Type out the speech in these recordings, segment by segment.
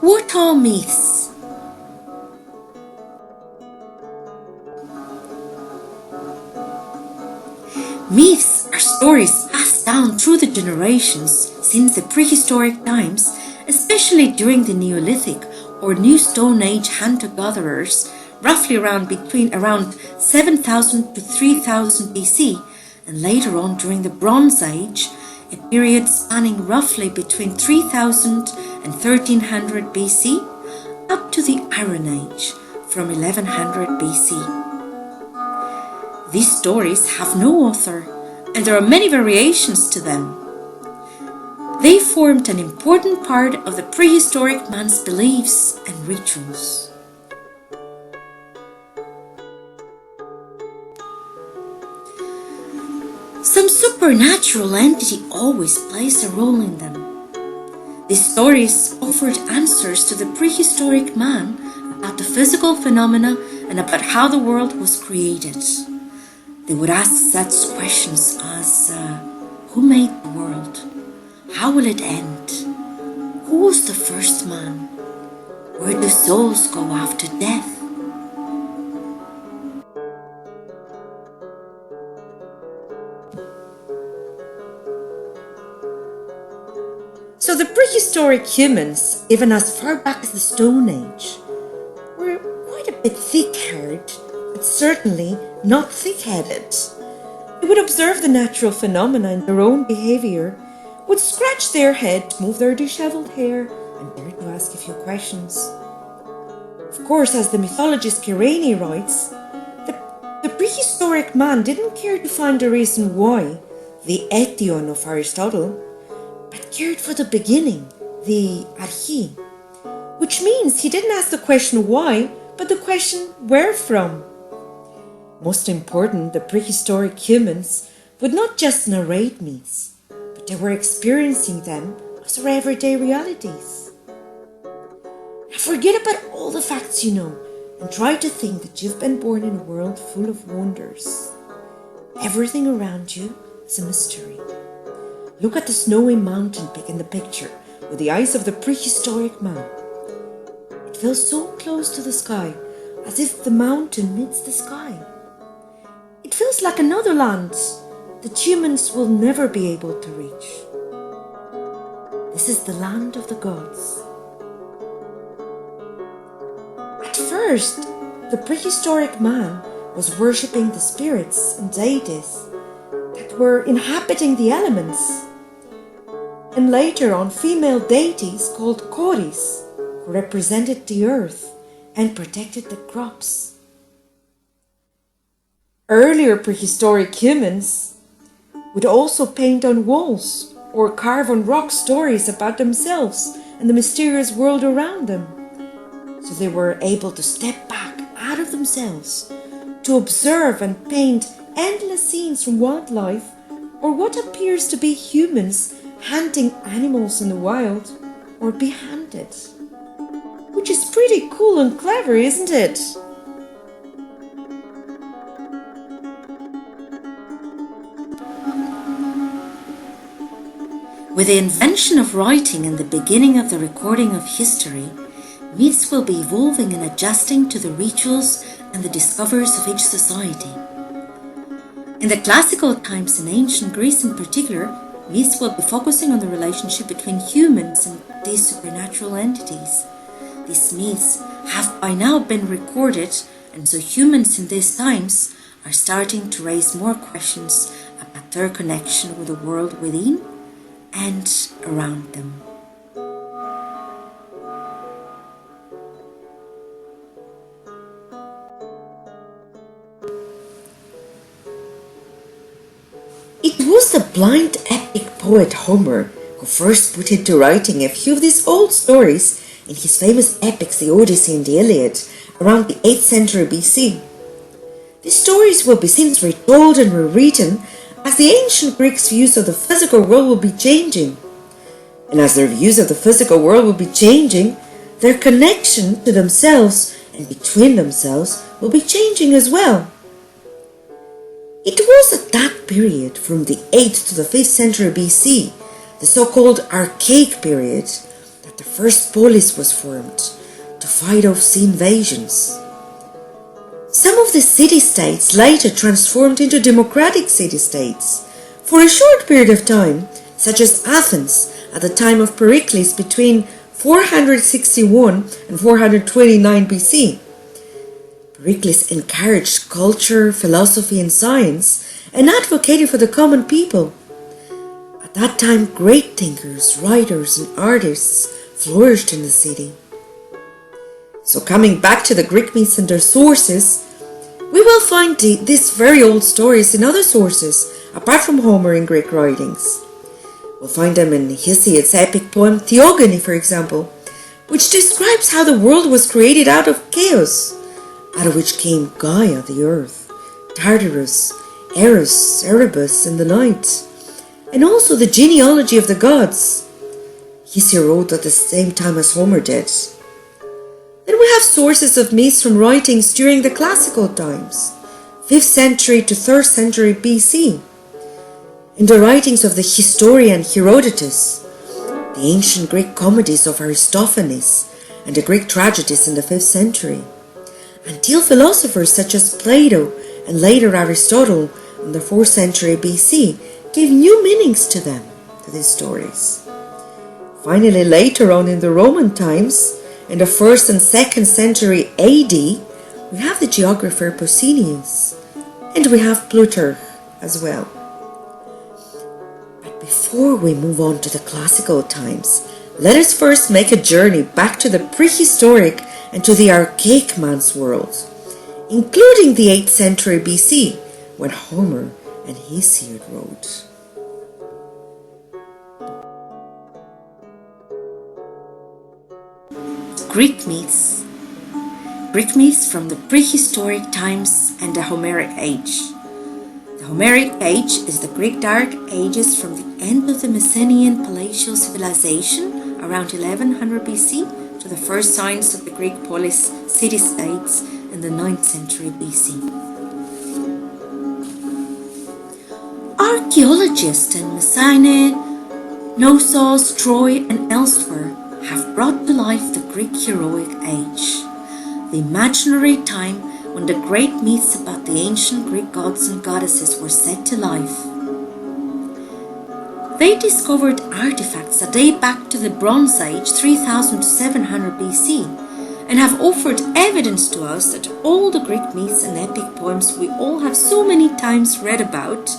What are myths? Myths are stories passed down through the generations since the prehistoric times, especially during the Neolithic or New Stone Age hunter-gatherers, roughly around 7,000 to 3,000 BC, and later on during the Bronze Age, a period spanning roughly between 3,000 and 1300 BC, up to the Iron Age from 1100 BC. These stories have no author, and there are many variations to them. They formed an important part of the prehistoric man's beliefs and rituals. Some supernatural entity always plays a role in them. These stories offered answers to the prehistoric man about the physical phenomena and about how the world was created. They would ask such questions as, who made the world? How will it end? Who was the first man? Where do souls go after death? So the prehistoric humans, even as far back as the Stone Age, were quite a bit thick-haired, but certainly not thick-headed. They would observe the natural phenomena in their own behavior, would scratch their head, move their disheveled hair, and dare to ask a few questions. Of course, as the mythologist Kirene writes, the prehistoric man didn't care to find a reason why, the Aegean of Aristotle, but cared for the beginning, the archi, which means he didn't ask the question why, but the question where from. Most important, the prehistoric humans would not just narrate myths, but they were experiencing them as their everyday realities. Now forget about all the facts you know and try to think that you've been born in a world full of wonders. Everything around you is a mystery. Look at the snowy mountain peak in the picture with the eyes of the prehistoric man. It feels so close to the sky, as if the mountain meets the sky. It feels like another land that humans will never be able to reach. This is the land of the gods. At first, the prehistoric man was worshipping the spirits and deities that were inhabiting the elements, and later on female deities called Choris, who represented the earth and protected the crops. Earlier prehistoric humans would also paint on walls or carve on rock stories about themselves and the mysterious world around them, so they were able to step back out of themselves to observe and paint endless scenes from wildlife or what appears to be humans hunting animals in the wild or behanded. Which is pretty cool and clever, isn't it? With the invention of writing and the beginning of the recording of history, myths will be evolving and adjusting to the rituals and the discoveries of each society. In the classical times, in ancient Greece in particular, myths will be focusing on the relationship between humans and these supernatural entities. These myths have by now been recorded, and so humans in these times are starting to raise more questions about their connection with the world within and around them. It was the blind epic poet Homer who first put into writing a few of these old stories in his famous epics, the Odyssey and the Iliad, around the 8th century BC. These stories will be since retold and rewritten as the ancient Greeks' views of the physical world will be changing. And as their views of the physical world will be changing, their connection to themselves and between themselves will be changing as well. It was at that period, from the 8th to the 5th century BC, the so-called Archaic period, that that the first Polis was formed to fight off sea invasions. Some of the city-states later transformed into democratic city-states for a short period of time, such as Athens at the time of Pericles between 461 and 429 BC. Pericles encouraged culture, philosophy and science and advocated for the common people. At that time, great thinkers, writers and artists flourished in the city. So coming back to the Greek myths and their sources, we will find these very old stories in other sources apart from Homer in Greek writings. We'll find them in Hesiod's epic poem Theogony, for example, which describes how the world was created out of chaos, out of which came Gaia, the earth, Tartarus, Eros, Erebus, and the night, and also the genealogy of the gods. Hesiod wrote at the same time as Homer did. Then we have sources of myths from writings during the classical times, 5th century to 3rd century BC. In the writings of the historian Herodotus, the ancient Greek comedies of Aristophanes, and the Greek tragedies in the 5th century, until philosophers such as Plato and later Aristotle in the 4th century BC gave new meanings to them, to these stories. Finally, later on in the Roman times, in the 1st and 2nd century AD, we have the geographer Pausanias, and we have Plutarch as well. But before we move on to the classical times, let us first make a journey back to the prehistoric and to the archaic man's world, including the 8th century BC, when Homer and Hesiod wrote. Greek myths. Greek myths from the prehistoric times and the Homeric age. The Homeric age is the Greek Dark Ages from the end of the Mycenaean palatial civilization around 1100 BC to the first signs of the Greek polis city-states in the 9th century BC. Archaeologists in Mycenae, Knossos, Troy and elsewhere have brought to life the Greek heroic age, the imaginary time when the great myths about the ancient Greek gods and goddesses were set to life. They discovered artifacts that date back to the Bronze Age 3000 to 700 BC and have offered evidence to us that all the Greek myths and epic poems we all have so many times read about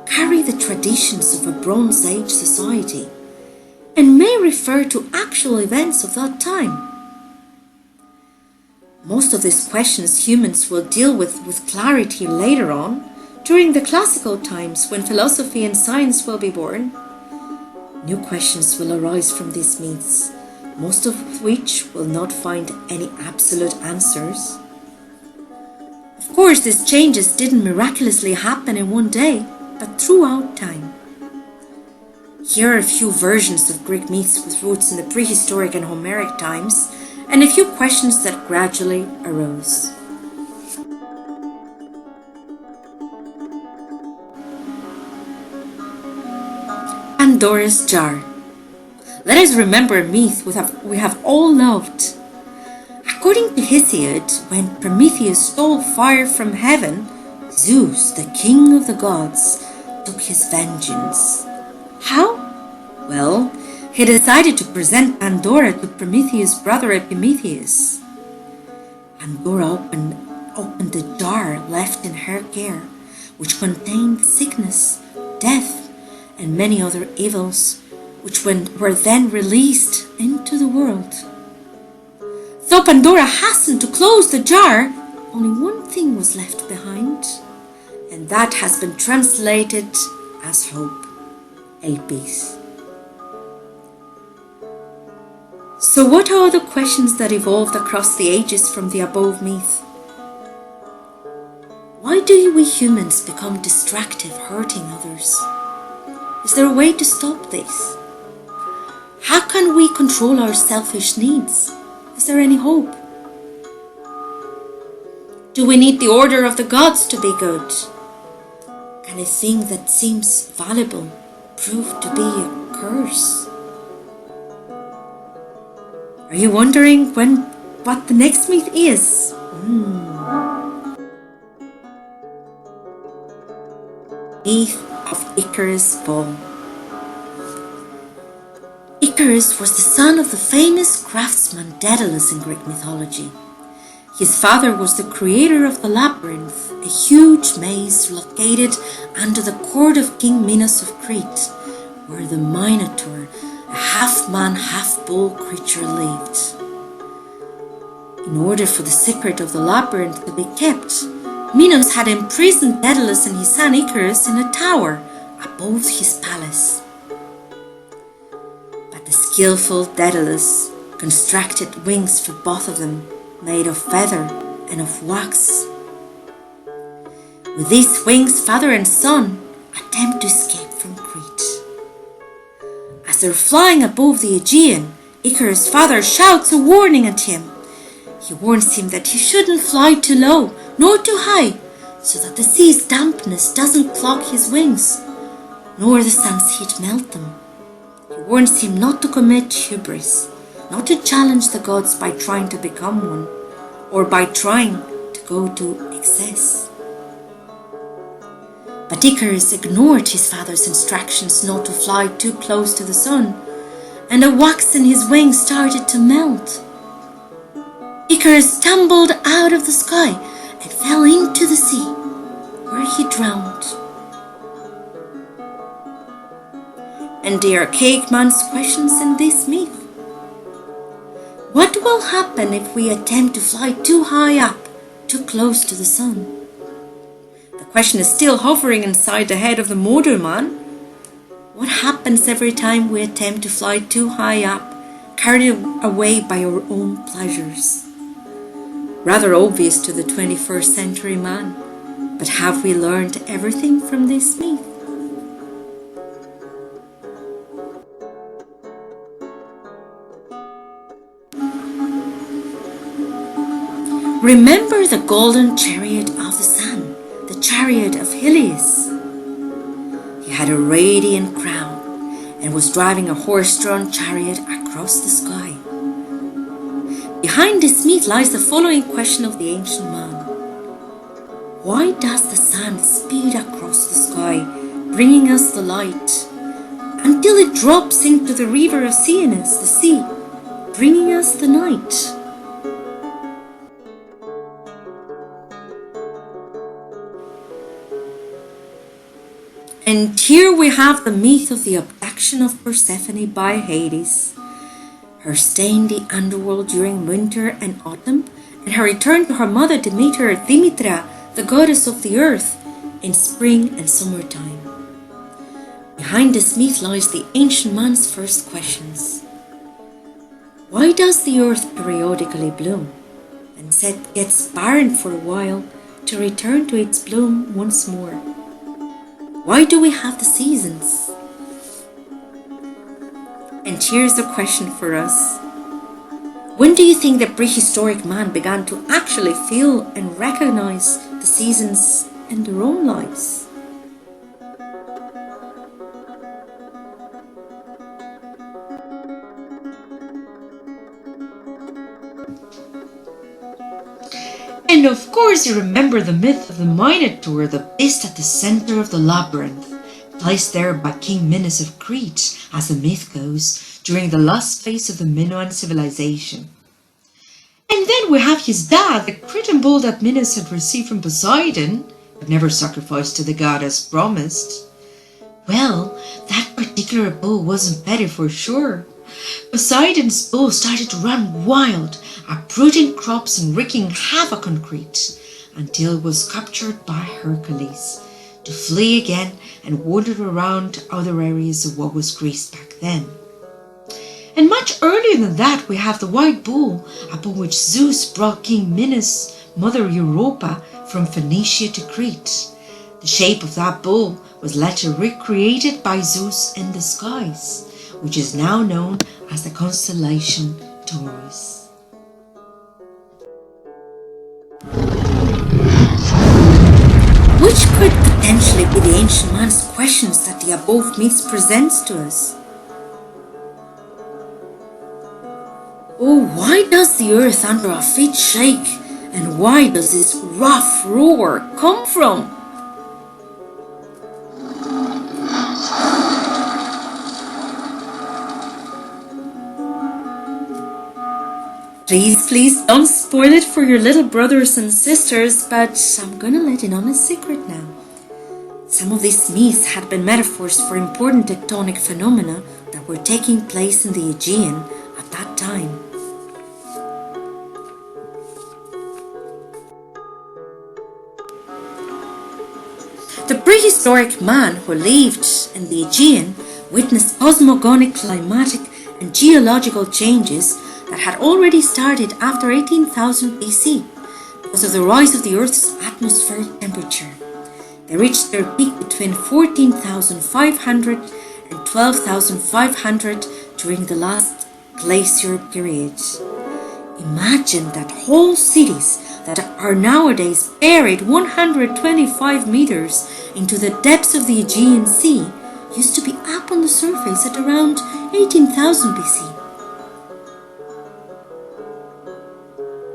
carry the traditions of a Bronze Age society and may refer to actual events of that time. Most of these questions humans will deal with clarity later on, during the classical times when philosophy and science will be born. New questions will arise from these myths, most of which will not find any absolute answers. Of course, these changes didn't miraculously happen in one day, but throughout time. Here are a few versions of Greek myths with roots in the prehistoric and Homeric times, and a few questions that gradually arose. Pandora's jar. Let us remember a myth we have all loved. According to Hesiod, when Prometheus stole fire from heaven, Zeus, the king of the gods, took his vengeance. How? Well, he decided to present Pandora to Prometheus' brother Epimetheus. Pandora opened the jar left in her care, which contained sickness, death, and many other evils, which were then released into the world. Though Pandora hastened to close the jar, only one thing was left behind, and that has been translated as hope, a peace. So what are the questions that evolved across the ages from the above myth? Why do we humans become distracted, hurting others? Is there a way to stop this? How can we control our selfish needs? Is there any hope? Do we need the order of the gods to be good? Can a thing that seems valuable prove to be a curse? Are you wondering what the next myth is? Myth of Icarus' Fall. Icarus was the son of the famous craftsman Daedalus in Greek mythology. His father was the creator of the Labyrinth, a huge maze located under the court of King Minos of Crete, where the Minotaur, a half-man, half-bull creature, lived. In order for the secret of the labyrinth to be kept, Minos had imprisoned Daedalus and his son Icarus in a tower above his palace. But the skillful Daedalus constructed wings for both of them, made of feather and of wax. With these wings, father and son attempt to escape from Crete. As they're flying above the Aegean, Icarus' father shouts a warning at him. He warns him that he shouldn't fly too low nor too high, so that the sea's dampness doesn't clog his wings, nor the sun's heat melt them. He warns him not to commit hubris, not to challenge the gods by trying to become one, or by trying to go to excess. But Icarus ignored his father's instructions not to fly too close to the sun, and the wax in his wings started to melt. Icarus tumbled out of the sky and fell into the sea, where he drowned. And the archaic man's questions in this myth. What will happen if we attempt to fly too high up, too close to the sun? The question is still hovering inside the head of the modern man. What happens every time we attempt to fly too high up, carried away by our own pleasures? Rather obvious to the 21st century man, but have we learned everything from this myth? Remember the golden chariot of the sun, the Chariot of Helios? He had a radiant crown and was driving a horse-drawn chariot across the sky. Behind this myth lies the following question of the ancient man. Why does the sun speed across the sky, bringing us the light, until it drops into the river of Oceanus, the sea, bringing us the night? And here we have the myth of the abduction of Persephone by Hades, her stay in the underworld during winter and autumn, and her return to her mother Demeter, the goddess of the earth, in spring and summertime. Behind this myth lies the ancient man's first questions. Why does the earth periodically bloom, and gets barren for a while to return to its bloom once more? Why do we have the seasons? And here's a question for us. When do you think the prehistoric man began to actually feel and recognize the seasons in their own lives? And of course you remember the myth of the Minotaur, the beast at the center of the labyrinth, placed there by King Minos of Crete, as the myth goes, during the last phase of the Minoan civilization. And then we have his dad, the Cretan bull that Minos had received from Poseidon, but never sacrificed to the god as promised. Well, that particular bull wasn't petty for sure. Poseidon's bull started to run wild, uprooting crops and wreaking havoc on Crete, until it was captured by Hercules, to flee again and wander around other areas of what was Greece back then. And much earlier than that, we have the white bull, upon which Zeus brought King Minos' mother Europa from Phoenicia to Crete. The shape of that bull was later recreated by Zeus in the skies, which is now known as the constellation Taurus. Which could potentially be the ancient man's questions that the above myths presents to us? Oh, why does the earth under our feet shake? And why does this rough roar come from? Please don't spoil it for your little brothers and sisters, but I'm gonna let in on a secret now. Some of these myths had been metaphors for important tectonic phenomena that were taking place in the Aegean at that time. The prehistoric man who lived in the Aegean witnessed cosmogonic climatic and geological changes that had already started after 18,000 BC because of the rise of the Earth's atmospheric temperature. They reached their peak between 14,500 and 12,500 during the last glacier period. Imagine that whole cities that are nowadays buried 125 meters into the depths of the Aegean Sea used to be up on the surface at around 18,000 BC.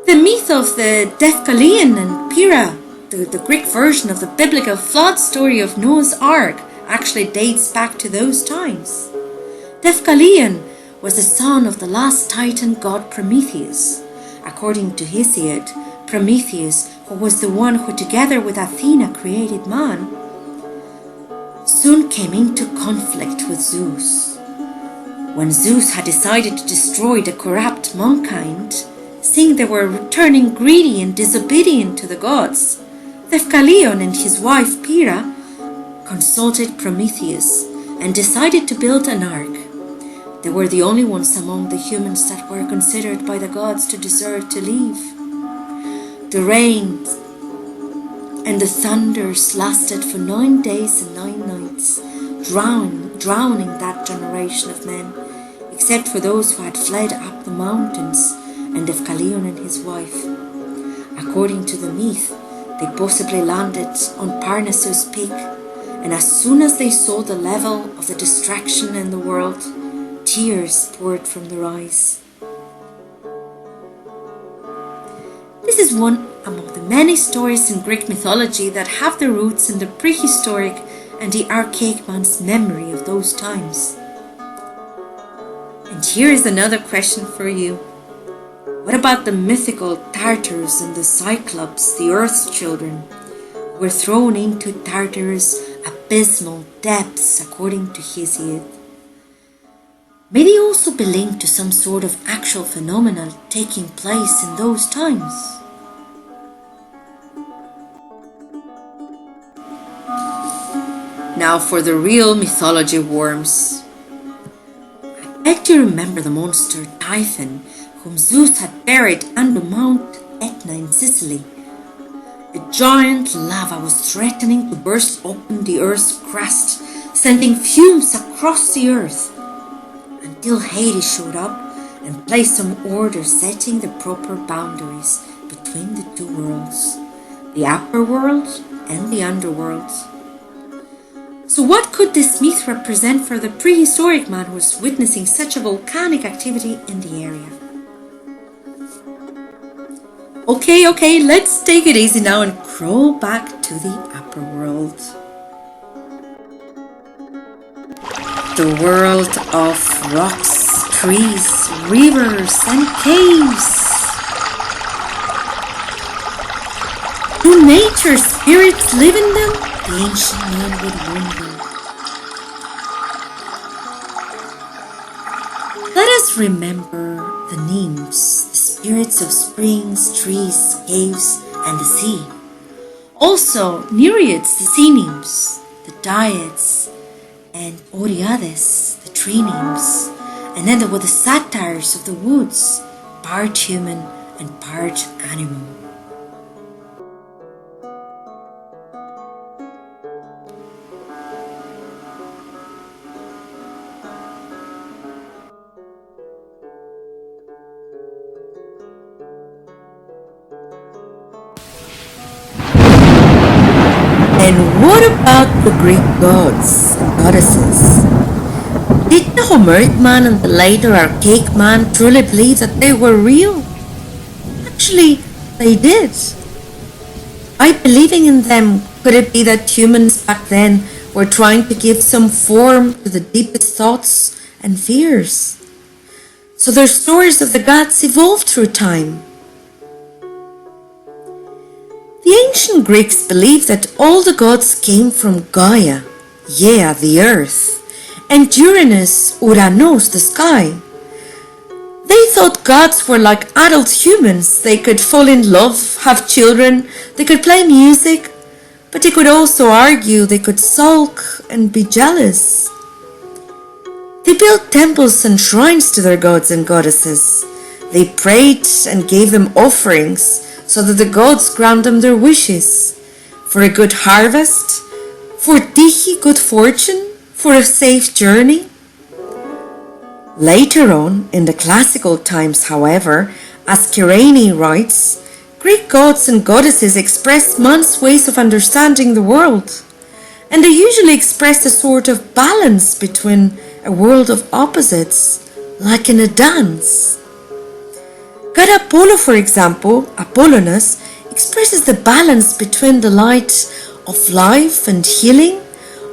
The myth of the Deucalion and Pyrrha, the Greek version of the biblical flood story of Noah's Ark, actually dates back to those times. Deucalion was the son of the last Titan god Prometheus. According to Hesiod, Prometheus, who was the one who together with Athena created man, soon came into conflict with Zeus. When Zeus had decided to destroy the corrupt mankind, seeing they were returning greedy and disobedient to the gods, Deucalion and his wife Pyrrha consulted Prometheus and decided to build an ark. They were the only ones among the humans that were considered by the gods to deserve to live. The rain and the thunders lasted for 9 days and 9 nights, drowning that generation of men, except for those who had fled up the mountains and Deucalion and his wife. According to the myth, they possibly landed on Parnassus Peak, and as soon as they saw the level of the destruction in the world, tears poured from their eyes. This is one among the many stories in Greek mythology that have their roots in the prehistoric and the archaic man's memory of those times. And here is another question for you. What about the mythical Tartars and the Cyclops, the Earth's children, who were thrown into Tartarus' abysmal depths according to Hesiod? May they also be linked to some sort of actual phenomena taking place in those times? Now for the real mythology worms. I beg you remember the monster Typhon, whom Zeus had buried under Mount Etna in Sicily. A giant lava was threatening to burst open the earth's crust, sending fumes across the earth, until Hades showed up and placed some order, setting the proper boundaries between the two worlds, the upper world and the underworld. So what could this myth represent for the prehistoric man who was witnessing such a volcanic activity in the area? Okay, let's take it easy now and crawl back to the upper world. The world of rocks, trees, rivers, and caves. Do nature's spirits live in them? The ancient man would wonder. Let us remember the Nymphs, the spirits of springs, trees, caves, and the sea. Also, Nereids, the sea nymphs, the Dryads, and Dryads, the tree nymphs. And then there were the Satyrs of the woods, part human and part animal. And what about the Greek gods and goddesses? Did the Homeric man and the later Archaic man truly believe that they were real? Actually, they did. By believing in them, could it be that humans back then were trying to give some form to the deepest thoughts and fears? So their stories of the gods evolved through time. The ancient Greeks believed that all the gods came from Gaia, the earth, and Uranus, Uranos, the sky. They thought gods were like adult humans. They could fall in love, have children, they could play music, but they could also argue, they could sulk and be jealous. They built temples and shrines to their gods and goddesses. They prayed and gave them offerings so that the gods grant them their wishes for a good harvest, for Tyche, good fortune, for a safe journey. Later on, in the classical times, however, as Kyrene writes, Greek gods and goddesses expressed man's ways of understanding the world, and they usually expressed a sort of balance between a world of opposites, like in a dance. God Apollo, for example, Apollonus, expresses the balance between the light of life and healing,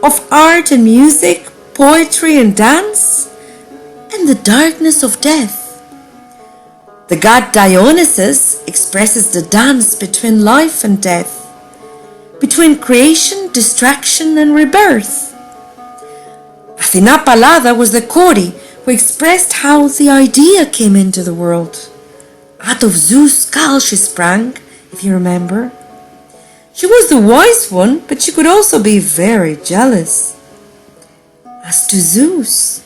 of art and music, poetry and dance, and the darkness of death. The god Dionysus expresses the dance between life and death, between creation, distraction, and rebirth. Athena Pallada was the Kori who expressed how the idea came into the world. Out of Zeus' skull she sprang, if you remember. She was the wise one, but she could also be very jealous. As to Zeus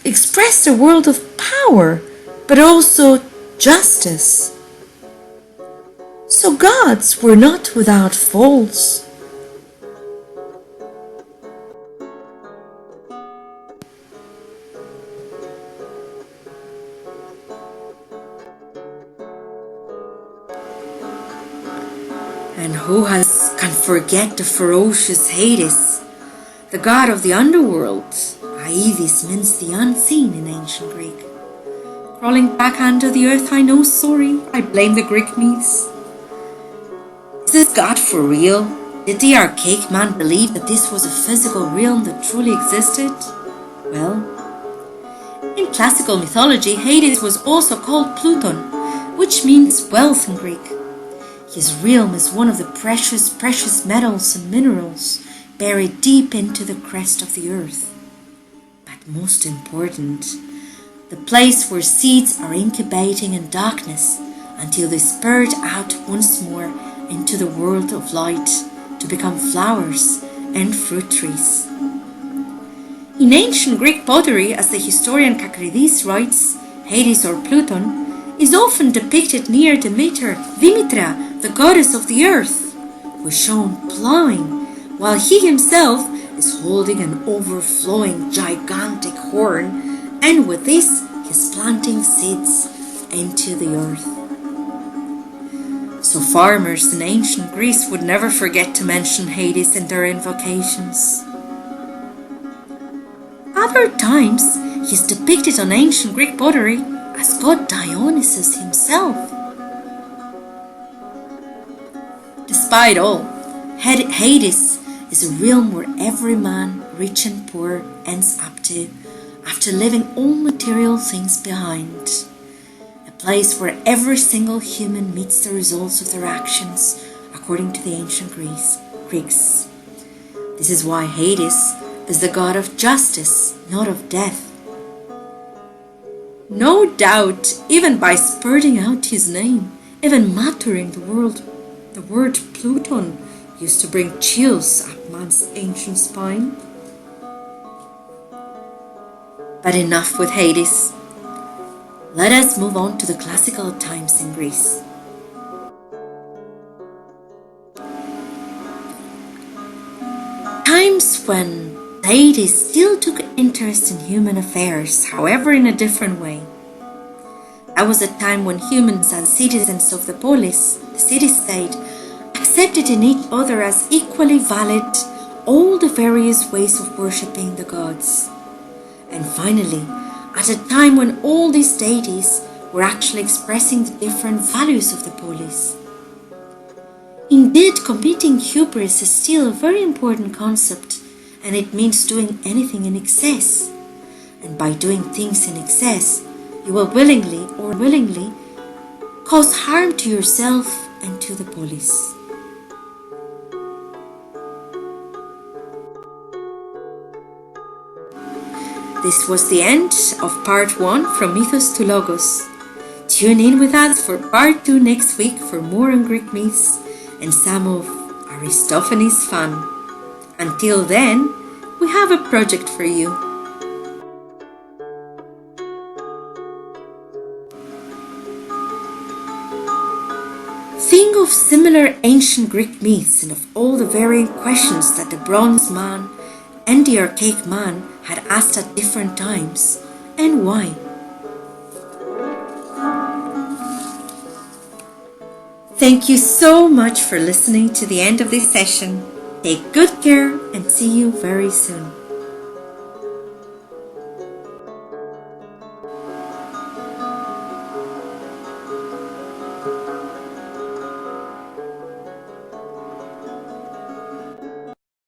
expressed a world of power, but also justice. So gods were not without faults. And who can forget the ferocious Hades, the god of the underworld? Aedes means the unseen in ancient Greek. Crawling back under the earth, I know, sorry, I blame the Greek myths. Is this god for real? Did the archaic man believe that this was a physical realm that truly existed? Well, in classical mythology, Hades was also called Plouton, which means wealth in Greek. His realm is one of the precious metals and minerals buried deep into the crest of the earth. But most important, the place where seeds are incubating in darkness until they spurt out once more into the world of light to become flowers and fruit trees. In ancient Greek pottery, as the historian Kakridis writes, Hades or Plouton is often depicted near Demeter, the goddess of the earth, who is shown plowing, while he himself is holding an overflowing gigantic horn, and with this he's planting seeds into the earth. So farmers in ancient Greece would never forget to mention Hades in their invocations. Other times, he's depicted on ancient Greek pottery as god Dionysus himself. Despite all, Hades is a realm where every man, rich and poor, ends up to after leaving all material things behind. A place where every single human meets the results of their actions according to the ancient Greeks. This is why Hades is the god of justice, not of death. No doubt, even by spurting out his name, even muttering the word Plouton used to bring chills up man's ancient spine. But enough with Hades. Let us move on to the classical times in Greece. Times when Hades still took interest in human affairs, however in a different way. That was a time when humans and citizens of the Polis, the city-state, accepted in each other as equally valid, all the various ways of worshipping the gods. And finally, at a time when all these deities were actually expressing the different values of the polis. Indeed, competing hubris is still a very important concept, and it means doing anything in excess. And by doing things in excess, you will willingly or unwillingly cause harm to yourself and to the polis. This was the end of part 1 from Mythos to Logos. Tune in with us for part 2 next week for more on Greek myths and some of Aristophanes' fun. Until then, we have a project for you. Think of similar ancient Greek myths and of all the varying questions that the bronze man and the archaic man had asked at different times, and why. Thank you so much for listening to the end of this session. Take good care and see you very soon.